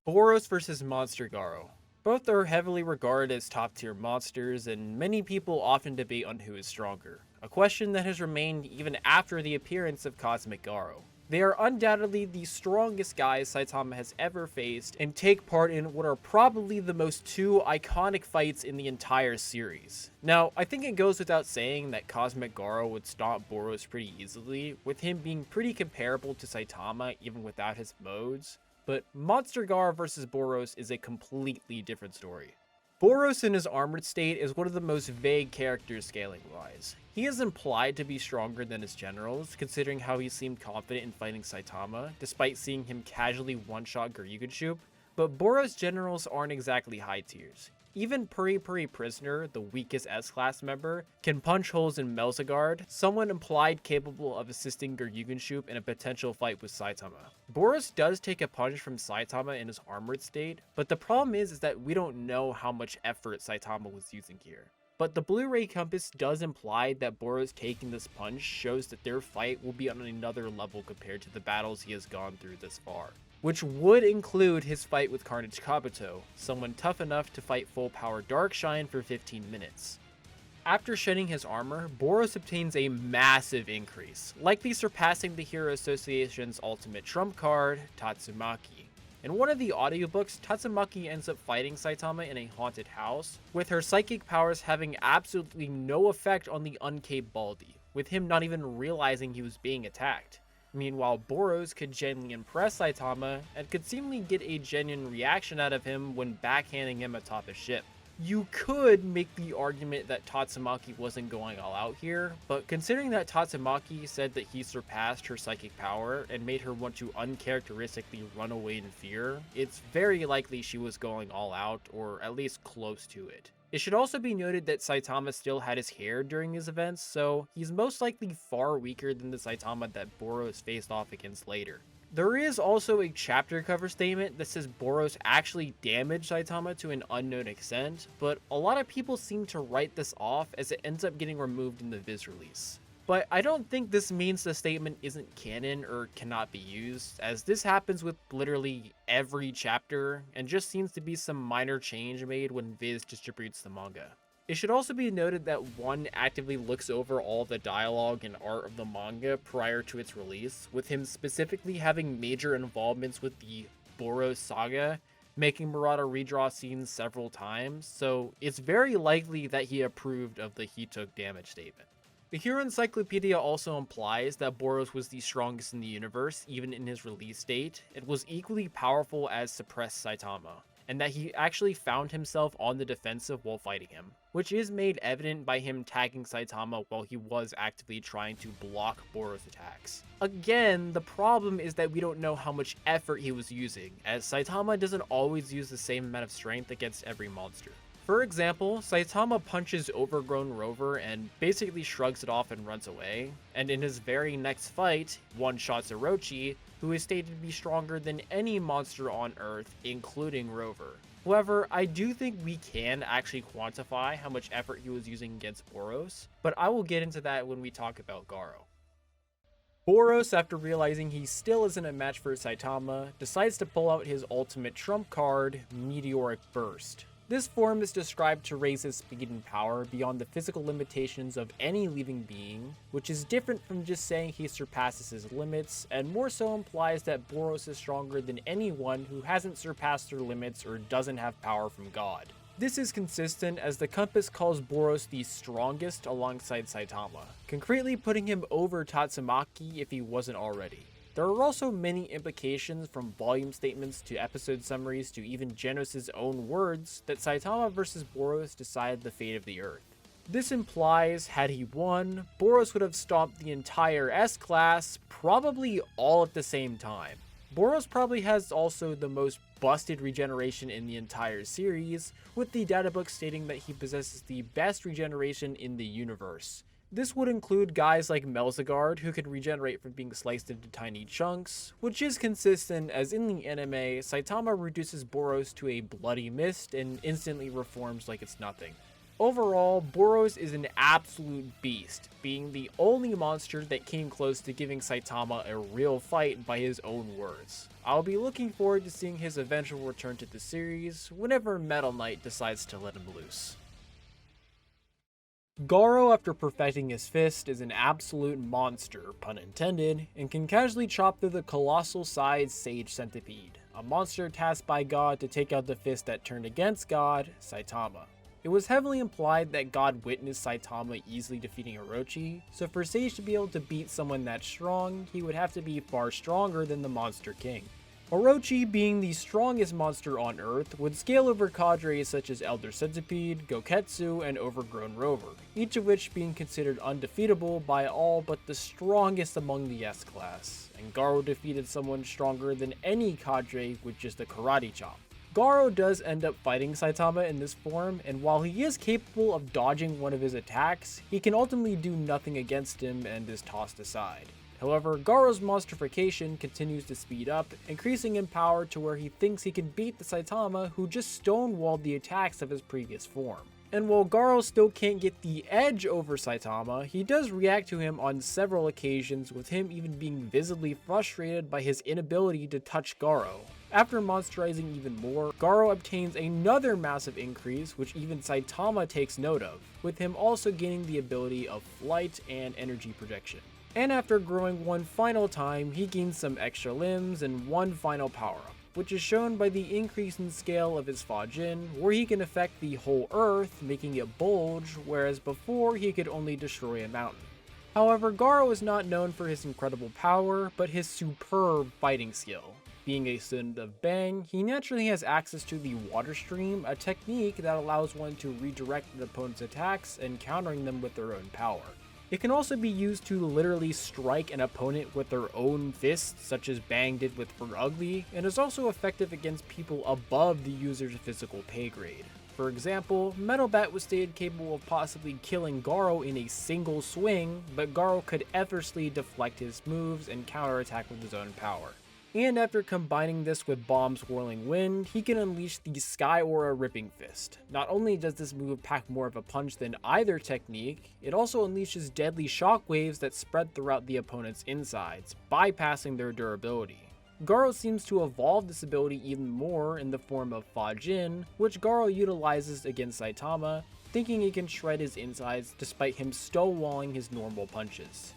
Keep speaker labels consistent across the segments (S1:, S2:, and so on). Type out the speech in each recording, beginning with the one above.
S1: Boros versus Monster Garou. Both are heavily regarded as top tier monsters, and many people often debate on who is stronger, a question that has remained even after the appearance of Cosmic Garou. They are undoubtedly the strongest guys Saitama has ever faced and take part in what are probably the most two iconic fights in the entire series. Now, I think it goes without saying that Cosmic Garou would stomp Boros pretty easily, with him being pretty comparable to Saitama even without his modes, but Monster Garou versus Boros is a completely different story. Boros in his armored state is one of the most vague characters scaling wise. He is implied to be stronger than his generals, considering how he seemed confident in fighting Saitama, despite seeing him casually one-shot Garyugunshoop, but Boros' generals aren't exactly high tiers. Even Puri Puri Prisoner, the weakest S-Class member, can punch holes in Melzagard, someone implied capable of assisting Garyugunshoop in a potential fight with Saitama. Boros does take a punch from Saitama in his armored state, but the problem is that we don't know how much effort Saitama was using here. But the Blu-ray compass does imply that Boros taking this punch shows that their fight will be on another level compared to the battles he has gone through this far, which would include his fight with Carnage Kabuto, someone tough enough to fight full power Darkshine for 15 minutes. After shedding his armor, Boros obtains a massive increase, likely surpassing the Hero Association's ultimate trump card, Tatsumaki. In one of the audiobooks, Tatsumaki ends up fighting Saitama in a haunted house, with her psychic powers having absolutely no effect on the uncaped Baldy, with him not even realizing he was being attacked. Meanwhile, Boros could genuinely impress Saitama and could seemingly get a genuine reaction out of him when backhanding him atop his ship. You could make the argument that Tatsumaki wasn't going all out here, but considering that Tatsumaki said that he surpassed her psychic power and made her want to uncharacteristically run away in fear, it's very likely she was going all out, or at least close to it. It should also be noted that Saitama still had his hair during these events, so he's most likely far weaker than the Saitama that Boros faced off against later. There is also a chapter cover statement that says Boros actually damaged Saitama to an unknown extent, but a lot of people seem to write this off as it ends up getting removed in the Viz release. But I don't think this means the statement isn't canon or cannot be used, as this happens with literally every chapter, and just seems to be some minor change made when Viz distributes the manga. It should also be noted that one actively looks over all the dialogue and art of the manga prior to its release, with him specifically having major involvements with the Boros saga, making Murata redraw scenes several times, so it's very likely that he approved of the he took damage statement. The Hero Encyclopedia also implies that Boros was the strongest in the universe, even in his release date, and was equally powerful as suppressed Saitama, and that he actually found himself on the defensive while fighting him, which is made evident by him tagging Saitama while he was actively trying to block Boros' attacks. Again, the problem is that we don't know how much effort he was using, as Saitama doesn't always use the same amount of strength against every monster. For example, Saitama punches Overgrown Rover and basically shrugs it off and runs away, and in his very next fight, one-shots Orochi, who is stated to be stronger than any monster on Earth, including Rover. However, I do think we can actually quantify how much effort he was using against Boros, but I will get into that when we talk about Garou. Boros, after realizing he still isn't a match for Saitama, decides to pull out his ultimate trump card, Meteoric Burst. This form is described to raise his speed and power beyond the physical limitations of any living being, which is different from just saying he surpasses his limits, and more so implies that Boros is stronger than anyone who hasn't surpassed their limits or doesn't have power from God. This is consistent as the compass calls Boros the strongest alongside Saitama, concretely putting him over Tatsumaki if he wasn't already. There are also many implications from volume statements to episode summaries to even Genos' own words that Saitama vs. Boros decided the fate of the Earth. This implies, had he won, Boros would have stomped the entire S-Class, probably all at the same time. Boros probably has also the most busted regeneration in the entire series, with the databook stating that he possesses the best regeneration in the universe. This would include guys like Melzagard, who can regenerate from being sliced into tiny chunks, which is consistent as in the anime, Saitama reduces Boros to a bloody mist and instantly reforms like it's nothing. Overall, Boros is an absolute beast, being the only monster that came close to giving Saitama a real fight by his own words. I'll be looking forward to seeing his eventual return to the series whenever Metal Knight decides to let him loose. Garou, after perfecting his fist, is an absolute monster, pun intended, and can casually chop through the colossal-sized Sage Centipede, a monster tasked by God to take out the fist that turned against God, Saitama. It was heavily implied that God witnessed Saitama easily defeating Orochi, so for Sage to be able to beat someone that strong, he would have to be far stronger than the Monster King. Orochi, being the strongest monster on Earth, would scale over cadres such as Elder Centipede, Goketsu, and Overgrown Rover, each of which being considered undefeatable by all but the strongest among the S-Class, and Garou defeated someone stronger than any cadre with just a karate chop. Garou does end up fighting Saitama in this form, and while he is capable of dodging one of his attacks, he can ultimately do nothing against him and is tossed aside. However, Garou's monsterification continues to speed up, increasing in power to where he thinks he can beat the Saitama who just stonewalled the attacks of his previous form. And while Garou still can't get the edge over Saitama, he does react to him on several occasions, with him even being visibly frustrated by his inability to touch Garou. After monsterizing even more, Garou obtains another massive increase, which even Saitama takes note of, with him also gaining the ability of flight and energy projection. And after growing one final time, he gains some extra limbs and one final power-up, which is shown by the increase in scale of his Fajin, where he can affect the whole Earth, making it bulge, whereas before he could only destroy a mountain. However, Garou is not known for his incredible power, but his superb fighting skill. Being a student of Bang, he naturally has access to the Water Stream, a technique that allows one to redirect an opponent's attacks and countering them with their own power. It can also be used to literally strike an opponent with their own fists, such as Bang did with For Ugly, and is also effective against people above the user's physical pay grade. For example, Metal Bat was stated capable of possibly killing Garou in a single swing, but Garou could effortlessly deflect his moves and counterattack with his own power. And after combining this with Bomb's Whirling Wind, he can unleash the Sky Aura Ripping Fist. Not only does this move pack more of a punch than either technique, it also unleashes deadly shockwaves that spread throughout the opponent's insides, bypassing their durability. Garou seems to evolve this ability even more in the form of Fajin, which Garou utilizes against Saitama, thinking he can shred his insides despite him stonewalling his normal punches.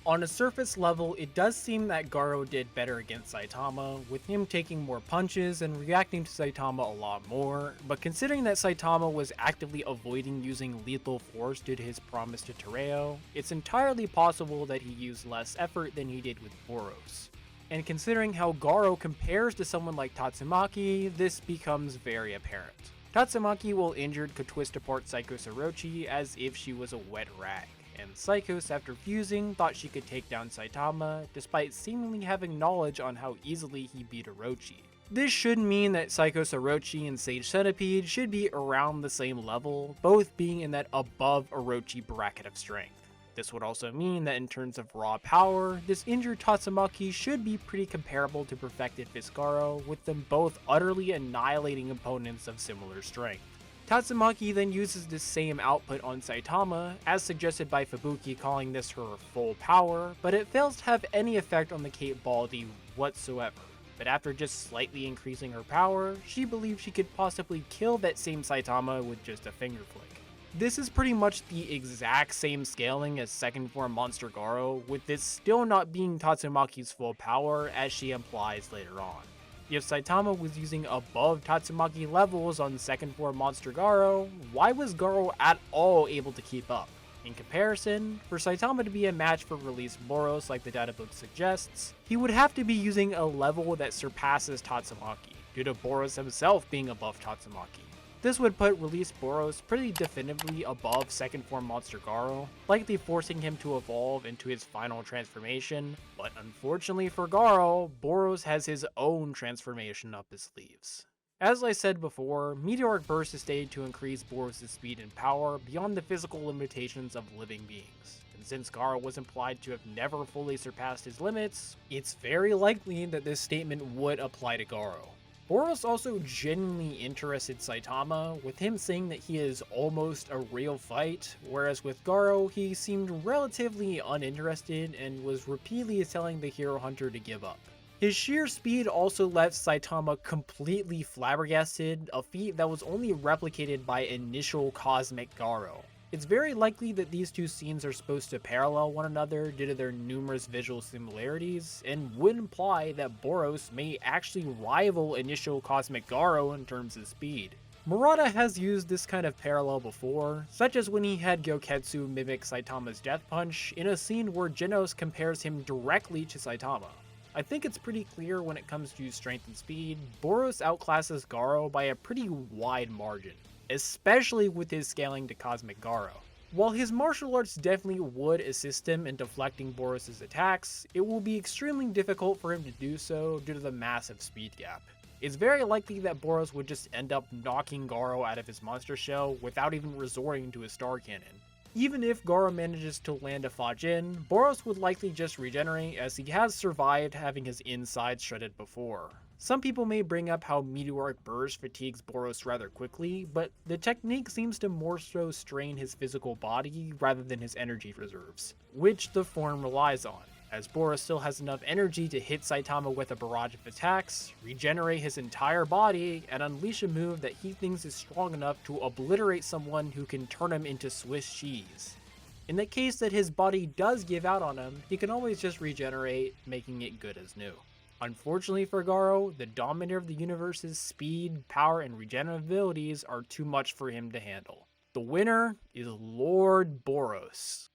S1: On a surface level, it does seem that Garou did better against Saitama, with him taking more punches and reacting to Saitama a lot more, but considering that Saitama was actively avoiding using lethal force due to his promise to Tereo, it's entirely possible that he used less effort than he did with Boros. And considering how Garou compares to someone like Tatsumaki, this becomes very apparent. Tatsumaki, while injured, could twist apart Psychos Orochi as if she was a wet rag, and Psychos, after fusing, thought she could take down Saitama, despite seemingly having knowledge on how easily he beat Orochi. This should mean that Psychos Orochi and Sage Centipede should be around the same level, both being in that above Orochi bracket of strength. This would also mean that in terms of raw power, this injured Tatsumaki should be pretty comparable to perfected Fist Garou, with them both utterly annihilating opponents of similar strength. Tatsumaki then uses this same output on Saitama, as suggested by Fubuki calling this her full power, but it fails to have any effect on the Cape Baldy whatsoever. But after just slightly increasing her power, she believes she could possibly kill that same Saitama with just a finger flick. This is pretty much the exact same scaling as second form Monster Garou, with this still not being Tatsumaki's full power as she implies later on. If Saitama was using above Tatsumaki levels on second form Monster Garou, why was Garou at all able to keep up? In comparison, for Saitama to be a match for release Boros like the databook suggests, he would have to be using a level that surpasses Tatsumaki, due to Boros himself being above Tatsumaki. This would put release Boros pretty definitively above second form Monster Garou, likely forcing him to evolve into his final transformation, but unfortunately for Garou, Boros has his own transformation up his sleeves. As I said before, Meteoric Burst is stated to increase Boros' speed and power beyond the physical limitations of living beings. And since Garou was implied to have never fully surpassed his limits, it's very likely that this statement would apply to Garou. Boros also genuinely interested Saitama, with him saying that he is almost a real fight, whereas with Garou, he seemed relatively uninterested and was repeatedly telling the hero hunter to give up. His sheer speed also left Saitama completely flabbergasted, a feat that was only replicated by initial Cosmic Garou. It's very likely that these two scenes are supposed to parallel one another due to their numerous visual similarities, and would imply that Boros may actually rival initial Cosmic Garou in terms of speed. Murata has used this kind of parallel before, such as when he had Gyoketsu mimic Saitama's Death Punch in a scene where Genos compares him directly to Saitama. I think it's pretty clear when it comes to strength and speed, Boros outclasses Garou by a pretty wide margin, especially with his scaling to Cosmic Garou. While his martial arts definitely would assist him in deflecting Boros' attacks, it will be extremely difficult for him to do so due to the massive speed gap. It's very likely that Boros would just end up knocking Garou out of his monster shell without even resorting to his star cannon. Even if Garou manages to land a Fajin, Boros would likely just regenerate as he has survived having his insides shredded before. Some people may bring up how Meteoric Burst fatigues Boros rather quickly, but the technique seems to more so strain his physical body rather than his energy reserves, which the form relies on, as Boros still has enough energy to hit Saitama with a barrage of attacks, regenerate his entire body, and unleash a move that he thinks is strong enough to obliterate someone who can turn him into Swiss cheese. In the case that his body does give out on him, he can always just regenerate, making it good as new. Unfortunately for Garou, the dominator of the universe's speed, power, and regenerative abilities are too much for him to handle. The winner is Lord Boros.